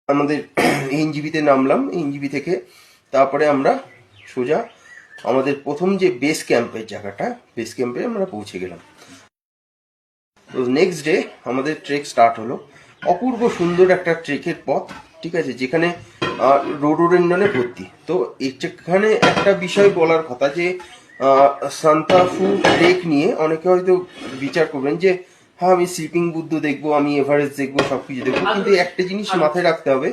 আমাদের এনজিবিতে নামলাম। এনজিবি থেকে তারপরে আমরা সোজা আমাদের প্রথম যে বেস ক্যাম্পের জায়গাটা, বেস ক্যাম্পে আমরা পৌঁছে গেলাম। তো নেক্সট ডে আমাদের ট্রেক স্টার্ট হলো। অপূর্ব সুন্দর একটা ট্রেকের পথ, ঠিক আছে, যেখানে রোডোডেন্ড্রনে ভর্তি। তো এখানে একটা বিষয় বলার কথা যে সান্তাফু ট্রেক নিয়ে অনেকে হয়তো বিচার করবেন যে হ্যাঁ আমি স্লিপিং বুদ্ধ দেখবো, আমি এভারেস্ট দেখবো, সবকিছু দেখবো, কিন্তু একটা জিনিস মাথায় রাখতে হবে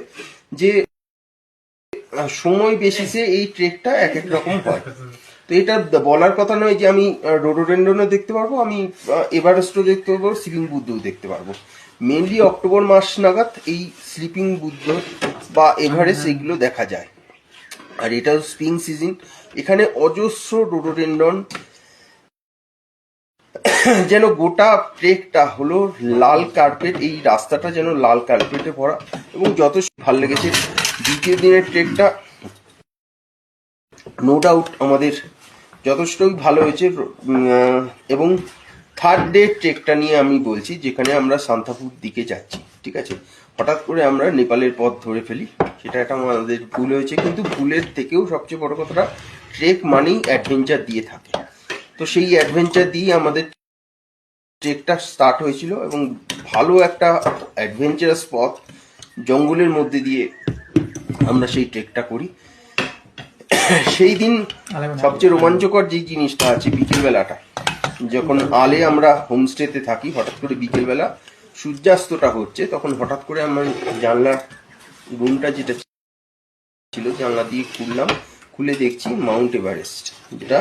যে সময় বেসিসে এই ট্রেকটা এক এক রকম হয়। তো এটা বলার কথা নয় যে আমি রোডোডেন্ড্রনও দেখতে পারবো, আমি এভারেস্টও দেখতে পারবো, স্লিপিং বুদ্ধও দেখতে পারবো। মেনলি অক্টোবর মাস নাগাদ এই স্লিপিং বুদ্ধ বা এভারেস্ট এগুলো দেখা যায়। আর এটা স্প্রিং সিজন, এখানে অজস্র রোডোডেন্ড্রন, যেন গোটা ট্রেকটা হলো লাল কার্পেট, এই রাস্তাটা যেন লাল কার্পেটে ভরা, এবং যথেষ্ট ভালো লেগেছে। দ্বিতীয় দিনের ট্রেকটা নো ডাউট আমাদের যথেষ্টই ভালো হয়েছে। এবং থার্ড ডে ট্রেকটা নিয়ে আমি বলছি, যেখানে আমরা সান্তাফুর দিকে যাচ্ছি, ঠিক আছে। হঠাৎ করে আমরা নেপালের পথ ধরে ফেলি, সেটা একটা আমাদের ভুল হয়েছে, কিন্তু ভুলের থেকেও সবচেয়ে বড় কথাটা ট্রেক মানেই অ্যাডভেঞ্চার দিয়ে থাকে। তো সেই অ্যাডভেঞ্চার দিয়ে আমাদের ট্রেকটা স্টার্ট হয়েছিল, এবং ভালো একটা অ্যাডভেঞ্চারাস পথ জঙ্গলের মধ্যে দিয়ে আমরা সেই ট্রেকটা করি। সেই দিন সবচেয়ে রোমাঞ্চকর যে জিনিসটা আছে বিকেলবেলাটা, যখন আলে আমরা হোমস্টেতে থাকি, হঠাৎ করে বিকেলবেলা সূর্যাস্তটা হচ্ছে, তখন হঠাৎ করে আমার জানলার রুমটা যেটা ছিল জানলা দিয়ে খুললাম, খুলে দেখছি মাউন্ট এভারেস্ট, যেটা